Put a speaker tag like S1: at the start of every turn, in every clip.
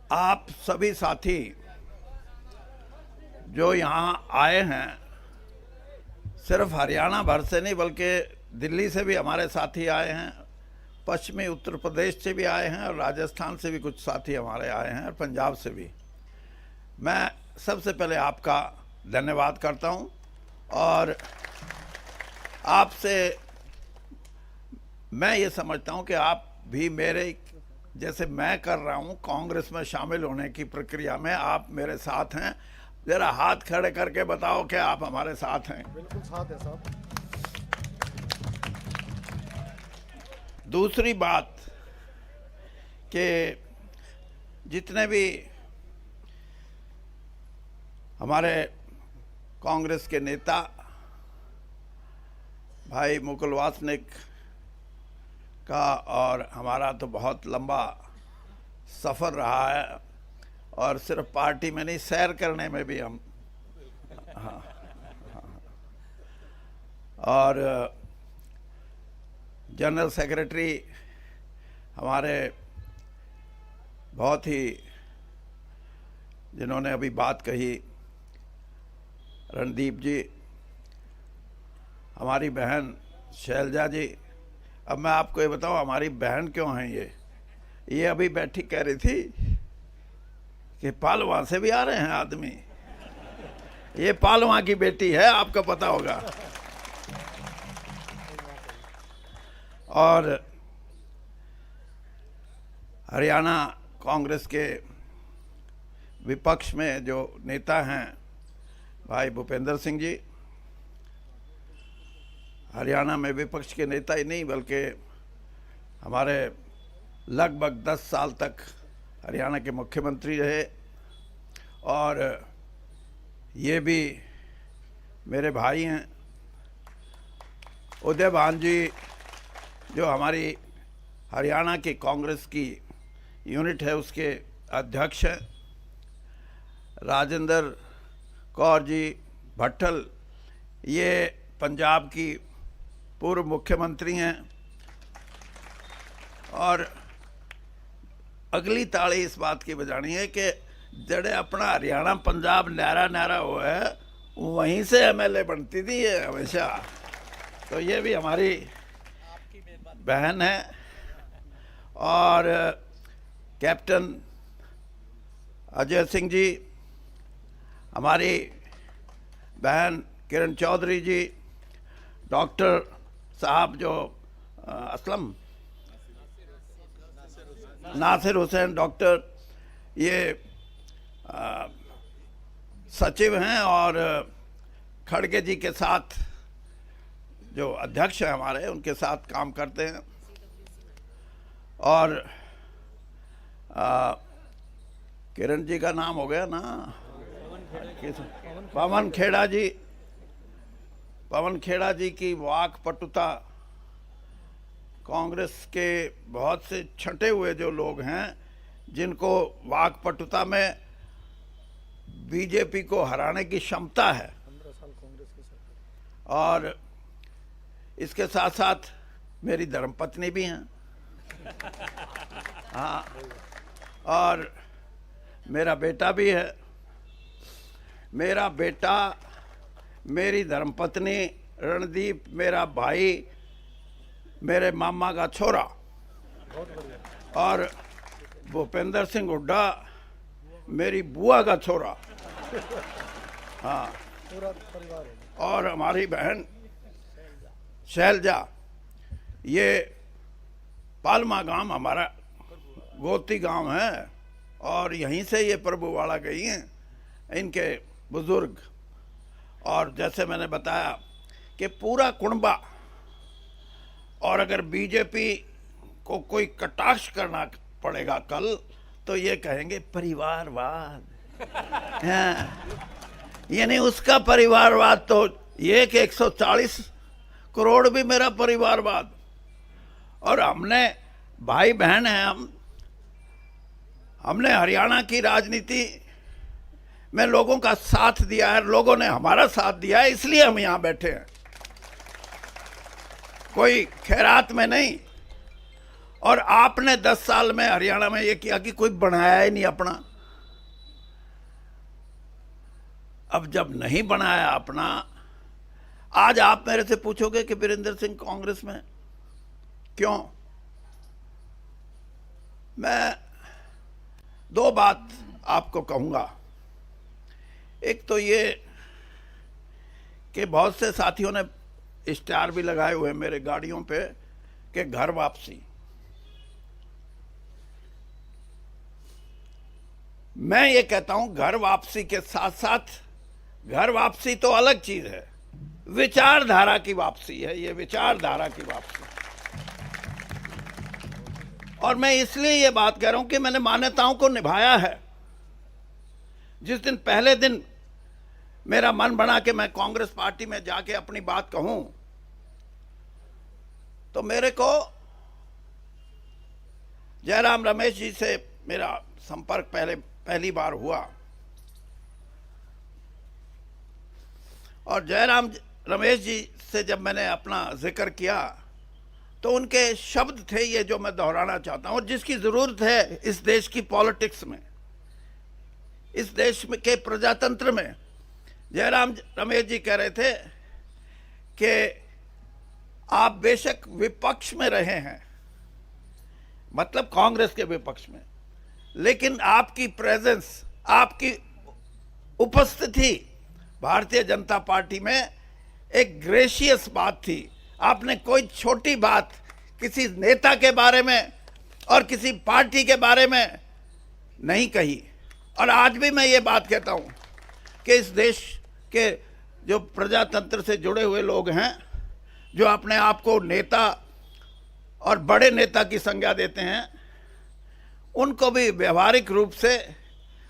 S1: आप सभी साथी जो यहाँ आए हैं, सिर्फ हरियाणा भर से नहीं बल्कि दिल्ली से भी हमारे साथी आए हैं, पश्चिमी उत्तर प्रदेश से भी आए हैं और राजस्थान से भी कुछ साथी हमारे आए हैं और पंजाब से भी। मैं सबसे पहले आपका धन्यवाद करता हूं और आपसे मैं ये समझता हूं कि आप भी मेरे जैसे मैं कर रहा हूं कांग्रेस में शामिल होने की प्रक्रिया में आप मेरे साथ हैं। जरा हाथ खड़े करके बताओ कि आप हमारे साथ हैं।
S2: बिल्कुल साथ है साहब।
S1: दूसरी बात कि जितने भी हमारे कांग्रेस के नेता भाई मुकुल वासनिक का और हमारा तो बहुत लंबा सफ़र रहा है और सिर्फ पार्टी में नहीं सैर करने में भी हम हाँ, और जनरल सेक्रेटरी हमारे बहुत ही जिन्होंने अभी बात कही रणदीप जी, हमारी बहन शैलजा जी। अब मैं आपको ये बताऊं हमारी बहन क्यों है ये अभी बैठी कह रही थी कि पालवा से भी आ रहे हैं आदमी। ये पालवा की बेटी है, आपको पता होगा। और हरियाणा कांग्रेस के विपक्ष में जो नेता हैं भाई भूपेंद्र सिंह जी, हरियाणा में विपक्ष के नेता ही नहीं बल्कि हमारे लगभग 10 साल तक हरियाणा के मुख्यमंत्री रहे और ये भी मेरे भाई हैं। उदय भान जी जो हमारी हरियाणा की कांग्रेस की यूनिट है उसके अध्यक्ष हैं। राजेंद्र कौर जी भट्टल ये पंजाब की पूर्व मुख्यमंत्री हैं। और अगली ताड़ी इस बात की बजानी है कि जड़े अपना हरियाणा पंजाब न्यारा न्यारा हुआ है वहीं से एमएलए बनती थी ये हमेशा। तो ये भी हमारी बहन है। और कैप्टन अजय सिंह जी, हमारी बहन किरण चौधरी जी, डॉक्टर साहब जो असलम नासिर हुसैन डॉक्टर ये सचिव हैं और खड़गे जी के साथ जो अध्यक्ष हैं हमारे उनके साथ काम करते हैं। और किरण जी का नाम हो गया ना, पवन खेड़ा जी। पवन खेड़ा जी की वाक पटुता, कांग्रेस के बहुत से छंटे हुए जो लोग हैं जिनको वाक पटुता में बीजेपी को हराने की क्षमता है।
S2: 15 साल कांग्रेस के साथ।
S1: और इसके साथ साथ मेरी धर्मपत्नी भी हैं। हाँ, और मेरा बेटा भी है। मेरा बेटा, मेरी धर्मपत्नी, रणदीप मेरा भाई, मेरे मामा का छोरा और भूपेंद्र सिंह हुड्डा मेरी बुआ का छोरा। हाँ,
S2: पूरा परिवार है।
S1: और हमारी बहन शैलजा। ये पालमा गांव हमारा गोती गांव है और यहीं से ये प्रभुवाड़ा गई हैं इनके बुजुर्ग। और जैसे मैंने बताया कि पूरा कुनबा, और अगर बीजेपी को कोई कटाक्ष करना पड़ेगा कल तो ये कहेंगे परिवारवाद। हाँ, यानी उसका परिवारवाद तो ये कि 140 करोड़ भी मेरा परिवारवाद। और हमने भाई बहन हैं, हमने हरियाणा की राजनीति में लोगों का साथ दिया है, लोगों ने हमारा साथ दिया है, इसलिए हम यहाँ बैठे हैं, कोई खैरात में नहीं। और आपने 10 साल में हरियाणा में ये किया कि कोई बनाया ही नहीं अपना। अब जब नहीं बनाया अपना, आज आप मेरे से पूछोगे कि वीरेंद्र सिंह कांग्रेस में क्यों? मैं दो बात आपको कहूंगा। एक तो ये कि बहुत से साथियों ने स्टार भी लगाए हुए मेरे गाड़ियों पे कि घर वापसी। मैं ये कहता हूं घर वापसी के साथ साथ, घर वापसी तो अलग चीज है, विचारधारा की वापसी है, ये विचारधारा की वापसी। और मैं इसलिए ये बात कह रहा हूं कि मैंने मान्यताओं को निभाया है। जिस दिन पहले दिन मेरा मन बना कि मैं कांग्रेस पार्टी में जाके अपनी बात कहूं, तो मेरे को जयराम रमेश जी से मेरा संपर्क पहली बार हुआ। और जयराम रमेश जी से जब मैंने अपना जिक्र किया तो उनके शब्द थे ये जो मैं दोहराना चाहता हूं, और जिसकी जरूरत है इस देश की पॉलिटिक्स में, इस देश में के प्रजातंत्र में। जयराम रमेश जी कह रहे थे कि आप बेशक विपक्ष में रहे हैं, मतलब कांग्रेस के विपक्ष में, लेकिन आपकी प्रेजेंस, आपकी उपस्थिति भारतीय जनता पार्टी में एक ग्रेशियस बात थी। आपने कोई छोटी बात किसी नेता के बारे में और किसी पार्टी के बारे में नहीं कही। और आज भी मैं ये बात कहता हूं कि इस देश के जो प्रजातंत्र से जुड़े हुए लोग हैं, जो अपने आप को नेता और बड़े नेता की संज्ञा देते हैं, उनको भी व्यवहारिक रूप से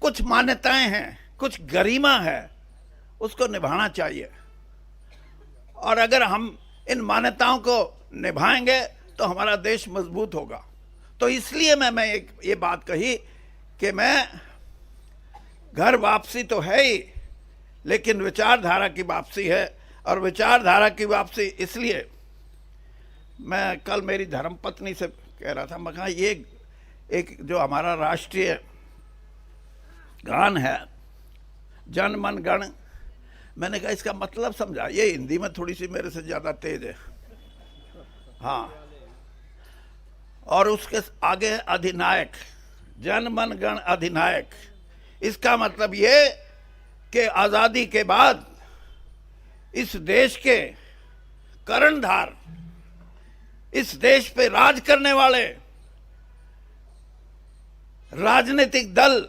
S1: कुछ मान्यताएं हैं, कुछ गरिमा है, उसको निभाना चाहिए। और अगर हम इन मान्यताओं को निभाएंगे तो हमारा देश मजबूत होगा। तो इसलिए मैं ये बात कही कि मैं घर वापसी तो है ही, लेकिन विचारधारा की वापसी है। और विचारधारा की वापसी इसलिए, मैं कल मेरी धर्मपत्नी से कह रहा था, मैं कहा ये एक जो हमारा राष्ट्रीय गान है जन मन गण, मैंने कहा इसका मतलब समझा। ये हिंदी में थोड़ी सी मेरे से ज्यादा तेज है, हाँ। और उसके आगे है अधिनायक, जन मन गण अधिनायक। इसका मतलब ये कि आजादी के बाद इस देश के कर्णधार, इस देश पे राज करने वाले राजनीतिक दल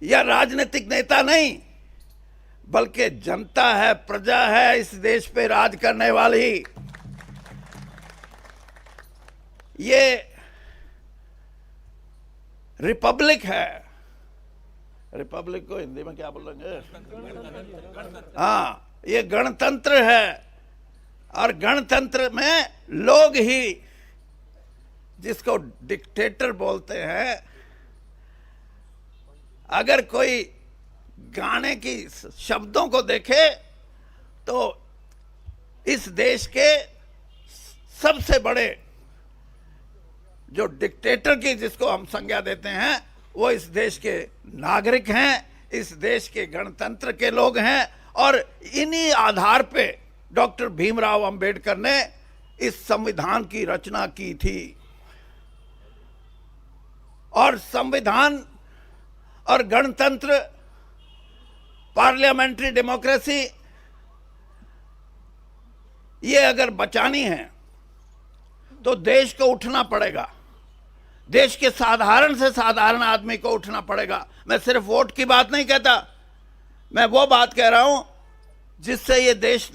S1: या राजनीतिक नेता नहीं, बल्कि जनता है, प्रजा है इस देश पे राज करने वाली। ये रिपब्लिक है। रिपब्लिक को हिंदी में क्या बोलेंगे? हाँ, ये गणतंत्र है। और गणतंत्र में लोग ही, जिसको डिक्टेटर बोलते हैं, अगर कोई गाने की शब्दों को देखे तो इस देश के सबसे बड़े जो डिक्टेटर की जिसको हम संज्ञा देते हैं, वो इस देश के नागरिक हैं, इस देश के गणतंत्र के लोग हैं। और इन्हीं आधार पे डॉक्टर भीमराव अंबेडकर ने इस संविधान की रचना की थी। और संविधान और गणतंत्र, पार्लियामेंट्री डेमोक्रेसी, ये अगर बचानी है तो देश को उठना पड़ेगा। देश के साधारण से साधारण आदमी को उठना पड़ेगा। मैं सिर्फ वोट की बात नहीं कहता, मैं वो बात कह रहा हूं जिससे ये देश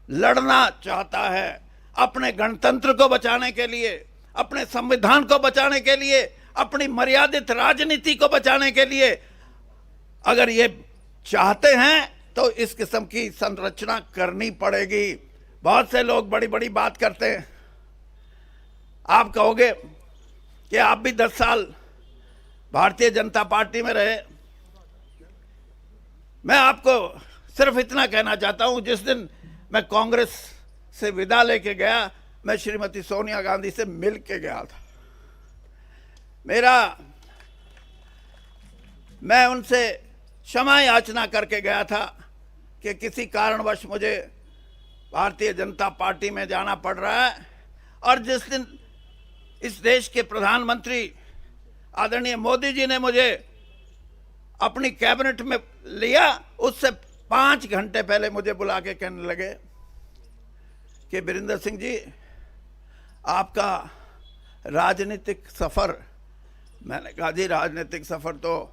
S1: लड़ना चाहता है, अपने गणतंत्र को बचाने के लिए, अपने संविधान को बचाने के लिए, अपनी मर्यादित राजनीति को बचाने के लिए। अगर ये चाहते हैं तो इस किस्म की संरचना करनी पड़ेगी। बहुत से लोग बड़ी बड़ी बात करते हैं। आप कहोगे कि आप भी 10 साल भारतीय जनता पार्टी में रहे। मैं आपको सिर्फ इतना कहना चाहता हूं, जिस दिन मैं कांग्रेस से विदा लेके गया, मैं श्रीमती सोनिया गांधी से मिल के गया था। मैं उनसे क्षमा याचना करके गया था कि किसी कारणवश मुझे भारतीय जनता पार्टी में जाना पड़ रहा है, और जिस दिन इस देश के प्रधानमंत्री आदरणीय मोदी जी ने मुझे अपनी कैबिनेट में लिया, उससे 5 घंटे पहले मुझे बुला के कहने लगे कि वीरेंद्र सिंह जी, आपका राजनीतिक सफ़र। मैंने कहा जी, राजनीतिक सफ़र तो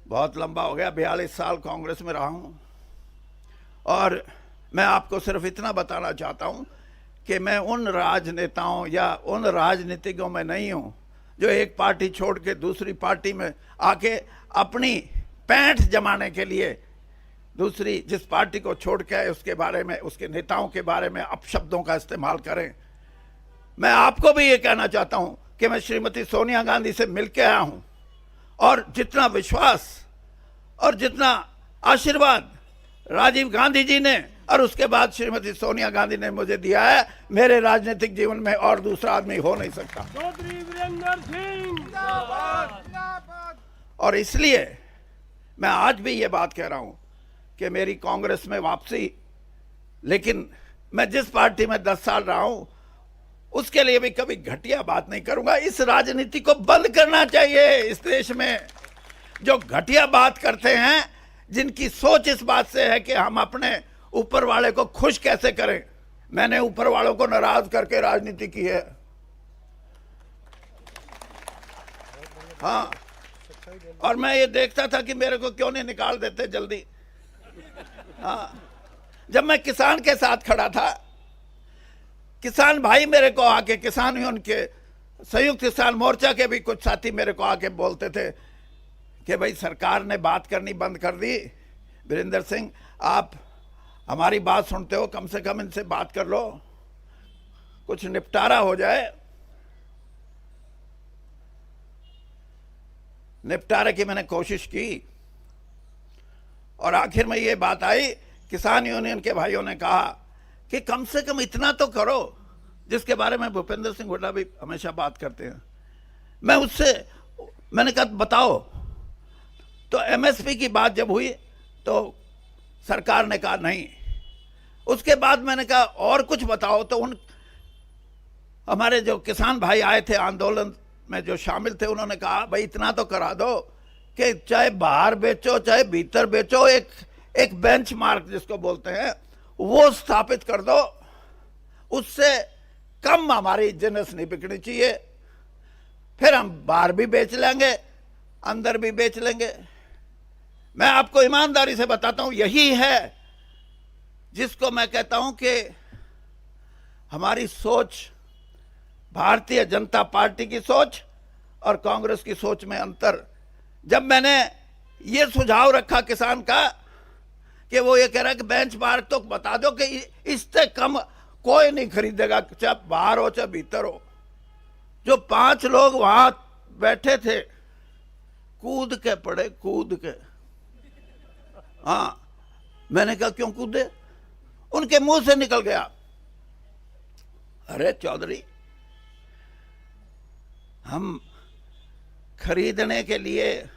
S1: बहुत लंबा हो गया, 42 साल कांग्रेस में रहा हूँ, और मैं आपको सिर्फ इतना बताना चाहता हूँ कि मैं उन राजनेताओं या उन राजनीतिज्ञों में नहीं हूँ जो एक पार्टी छोड़ के दूसरी पार्टी में आके अपनी पैंठ जमाने के लिए दूसरी जिस पार्टी को छोड़ के आए उसके बारे में, उसके नेताओं के बारे में अपशब्दों का इस्तेमाल करें। मैं आपको भी ये कहना चाहता हूँ कि मैं श्रीमती सोनिया गांधी से मिल के आया हूँ, और जितना विश्वास और जितना आशीर्वाद राजीव गांधी जी ने और उसके बाद श्रीमती सोनिया गांधी ने मुझे दिया है, मेरे राजनीतिक जीवन में और दूसरा आदमी हो नहीं सकता।
S3: चौधरी वीरेंद्र सिंह।
S1: और इसलिए मैं आज भी ये बात कह रहा हूं कि मेरी कांग्रेस में वापसी, लेकिन मैं जिस पार्टी में 10 साल रहा हूं उसके लिए भी कभी घटिया बात नहीं करूंगा। इस राजनीति को बंद करना चाहिए। इस देश में जो घटिया बात करते हैं, जिनकी सोच इस बात से है कि हम अपने ऊपर वाले को खुश कैसे करें, मैंने ऊपर वालों को नाराज करके राजनीति की है। हाँ, और मैं ये देखता था कि मेरे को क्यों नहीं निकाल देते जल्दी। हाँ, जब मैं किसान के साथ खड़ा था, किसान भाई मेरे को आके, किसान यूनियन के संयुक्त किसान मोर्चा के भी कुछ साथी मेरे को आके बोलते थे कि भाई सरकार ने बात करनी बंद कर दी, वीरेंद्र सिंह आप हमारी बात सुनते हो, कम से कम इनसे बात कर लो, कुछ निपटारा हो जाए। निपटारे की मैंने कोशिश की, और आखिर में ये बात आई, किसान यूनियन के भाइयों ने कहा कि कम से कम इतना तो करो, जिसके बारे में भूपेंद्र सिंह हुड्डा भी हमेशा बात करते हैं। मैंने कहा बताओ। तो एमएसपी की बात जब हुई तो सरकार ने कहा नहीं। उसके बाद मैंने कहा और कुछ बताओ, तो हमारे जो किसान भाई आए थे आंदोलन में जो शामिल थे, उन्होंने कहा भाई इतना तो करा दो कि चाहे बाहर बेचो चाहे भीतर बेचो, एक बेंचमार्क जिसको बोलते हैं वो स्थापित कर दो, उससे कम हमारी जिन्स नहीं बिकनी चाहिए, फिर हम बाहर भी बेच लेंगे अंदर भी बेच लेंगे। मैं आपको ईमानदारी से बताता हूं, यही है जिसको मैं कहता हूं कि हमारी सोच, भारतीय जनता पार्टी की सोच और कांग्रेस की सोच में अंतर। जब मैंने ये सुझाव रखा किसान का कि वो ये कह रहा है कि बेंचमार्क तो बता दो कि इससे कम कोई नहीं खरीदेगा, चाहे बाहर हो चाहे भीतर हो। जो 5 लोग वहां बैठे थे कूद के पड़े, कूद के। हाँ, मैंने कहा क्यों कूदे? उनके मुंह से निकल गया, अरे चौधरी हम खरीदने के लिए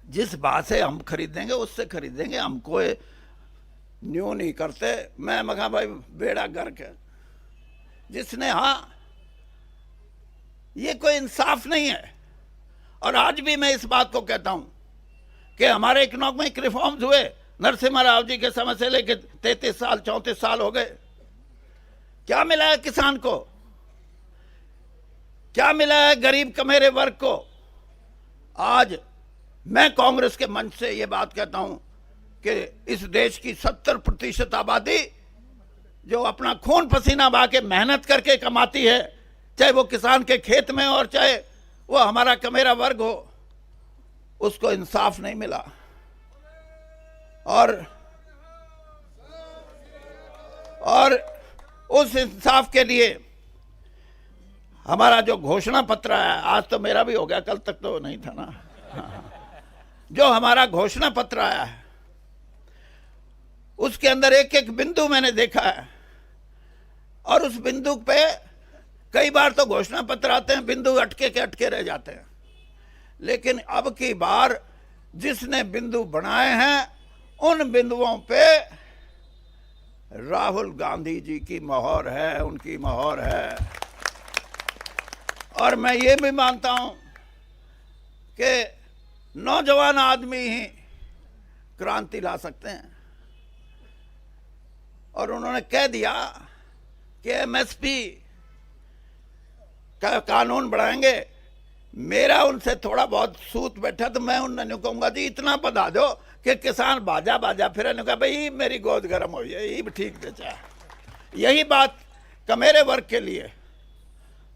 S1: जिस बात से हम खरीदेंगे उससे खरीदेंगे, हम कोई न्यू नहीं करते। मैं कहा भाई बेड़ा गर्क है जिसने, हाँ ये कोई इंसाफ नहीं है। और आज भी मैं इस बात को कहता हूं कि हमारे इकोनॉमिक रिफॉर्म्स हुए नरसिम्हा राव जी के समय से लेकर 33 साल 34 साल हो गए, क्या मिला है किसान को? क्या मिला है गरीब कमेरे वर्ग को? आज मैं कांग्रेस के मंच से ये बात कहता हूं कि इस देश की 70% आबादी जो अपना खून पसीना बहा के मेहनत करके कमाती है, चाहे वो किसान के खेत में और चाहे वो हमारा कमेरा वर्ग हो, उसको इंसाफ नहीं मिला। और उस इंसाफ के लिए हमारा जो घोषणा पत्र है, आज तो मेरा भी हो गया, कल तक तो नहीं था ना, जो हमारा घोषणा पत्र आया है उसके अंदर एक एक बिंदु मैंने देखा है और उस बिंदु पे कई बार तो घोषणा पत्र आते हैं, बिंदु अटके के अटके रह जाते हैं। लेकिन अब की बार जिसने बिंदु बनाए हैं उन बिंदुओं पे राहुल गांधी जी की मोहर है, उनकी मोहर है। और मैं ये भी मानता हूं कि नौजवान आदमी ही क्रांति ला सकते हैं। और उन्होंने कह दिया कि एमएसपी का कानून बढ़ाएंगे। मेरा उनसे थोड़ा बहुत सूत बैठा तो मैं उन्होंने कहूंगा जी इतना बता दो कि किसान बाजा बाजा फिर कहा भाई मेरी गोद गर्म हो जाए, ये भी ठीक बेचा। यही बात कमेरे वर्ग के लिए।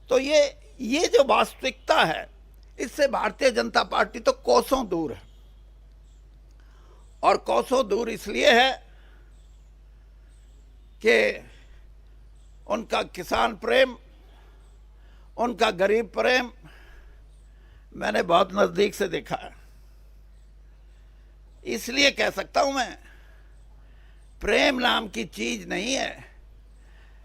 S1: तो ये जो वास्तविकता है, इससे भारतीय जनता पार्टी तो कोसों दूर है। और कोसों दूर इसलिए है कि उनका किसान प्रेम, उनका गरीब प्रेम मैंने बहुत नजदीक से देखा है। इसलिए कह सकता हूं मैं, प्रेम नाम की चीज नहीं है।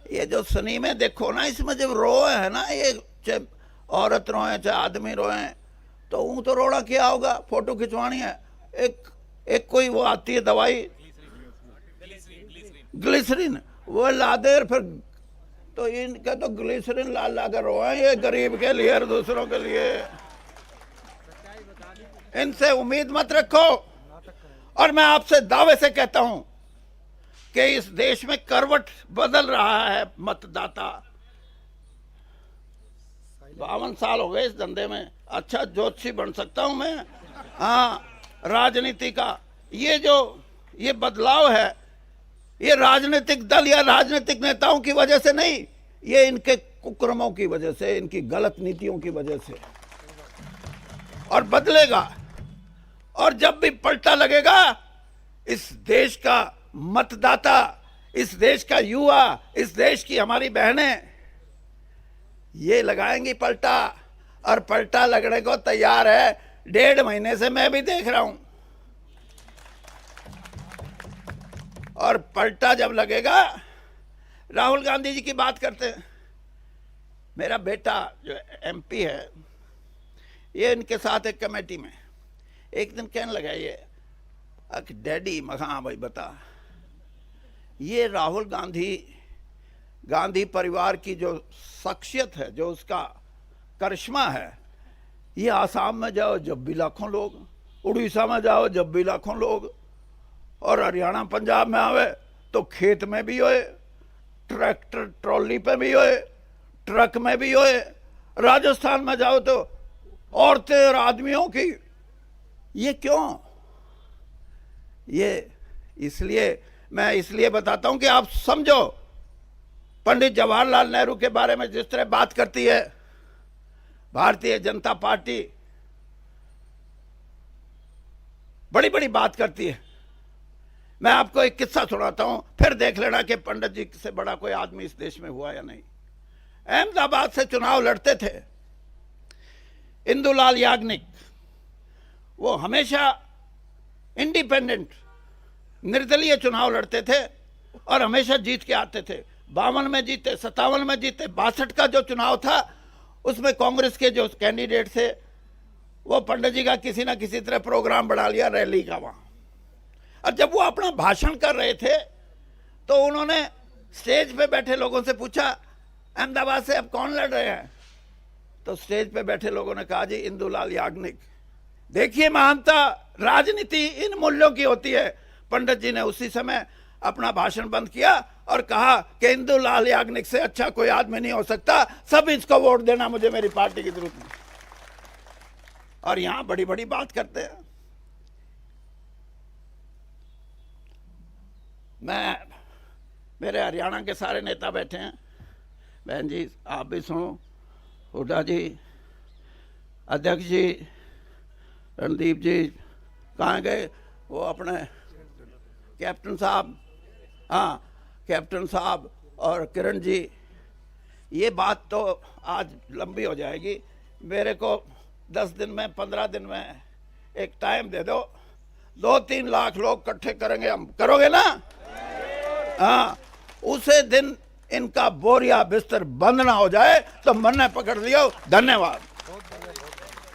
S1: ये जो सिनेमे देखो ना, इसमें जब रोए है ना, ये चाहे औरत रोए चाहे आदमी रोए, तो ऊँ तो रोड़ा क्या होगा, फोटो खिंचवानी है। एक कोई वो आती है दवाई ग्लिसरीन, वो ला दे फिर, तो इनका तो ग्लिसरीन ला ला कर रोए, ये गरीब के लिए और दूसरों के लिए। इनसे उम्मीद मत रखो। और मैं आपसे दावे से कहता हूं कि इस देश में करवट बदल रहा है मतदाता। 52 साल हो गए इस धंधे में, अच्छा ज्योतिषी बन सकता हूं मैं। हाँ, राजनीति का ये बदलाव है, ये राजनीतिक दल या राजनीतिक नेताओं की वजह से नहीं, ये इनके कुकर्मों की वजह से, इनकी गलत नीतियों की वजह से। और बदलेगा। और जब भी पलटा लगेगा, इस देश का मतदाता, इस देश का युवा, इस देश की हमारी बहनें ये लगाएंगी पलटा। और पलटा लगने को तैयार है। 1.5 महीने से मैं भी देख रहा हूं। और पलटा जब लगेगा, राहुल गांधी जी की बात करते हैं। मेरा बेटा जो एमपी है, ये इनके साथ एक कमेटी में एक दिन कहने लगा, ये डैडी, मैं हाँ भाई बता, ये राहुल गांधी परिवार की जो शख्सियत है, जो उसका करिश्मा है, ये आसाम में जाओ जब भी लाखों लोग, उड़ीसा में जाओ जब भी लाखों लोग, और हरियाणा पंजाब में आवे तो खेत में भी होए, ट्रैक्टर ट्रॉली पे भी होए, ट्रक में भी होए। राजस्थान में जाओ तो औरतें और आदमियों की। ये क्यों? ये मैं इसलिए बताता हूं कि आप समझो, पंडित जवाहरलाल नेहरू के बारे में जिस तरह बात करती है भारतीय जनता पार्टी, बड़ी बड़ी बात करती है। मैं आपको एक किस्सा सुनाता हूं, फिर देख लेना कि पंडित जी से बड़ा कोई आदमी इस देश में हुआ या नहीं। अहमदाबाद से चुनाव लड़ते थे इंदुलाल याग्निक। वो हमेशा इंडिपेंडेंट, निर्दलीय चुनाव लड़ते थे और हमेशा जीत के आते थे। 52 में जीते, 57 में जीते। 62 का जो चुनाव था, उसमें कांग्रेस के जो कैंडिडेट थे, वो पंडित जी का किसी ना किसी तरह प्रोग्राम बना लिया रैली का वहां। और जब वो अपना भाषण कर रहे थे, तो उन्होंने स्टेज पे बैठे लोगों से पूछा, अहमदाबाद से अब कौन लड़ रहे हैं? तो स्टेज पे बैठे लोगों ने कहा, जी इंदुलाल याग्निक। देखिए महानता, राजनीति इन मूल्यों की होती है। पंडित जी ने उसी समय अपना भाषण बंद किया और कहा कि इंदुलाल याग्निक से अच्छा कोई आदमी नहीं हो सकता, सब इसको वोट देना, मुझे मेरी पार्टी की जरूरत नहीं। और यहां बड़ी बड़ी बात करते हैं। मेरे हरियाणा के सारे नेता बैठे हैं, बहन जी आप भी सुनो, हुड्डा जी, अध्यक्ष जी, रणदीप जी, कहाँ गए वो अपने कैप्टन साहब, हाँ कैप्टन साहब और किरण जी। ये बात तो आज लंबी हो जाएगी, मेरे को 10 दिन में 15 दिन में एक टाइम दे दो, 2-3 लाख लोग इकट्ठे करेंगे हम, करोगे ना? हाँ, उसे दिन इनका बोरिया बिस्तर बंद ना हो जाए तो मन ने पकड़ लियो। धन्यवाद।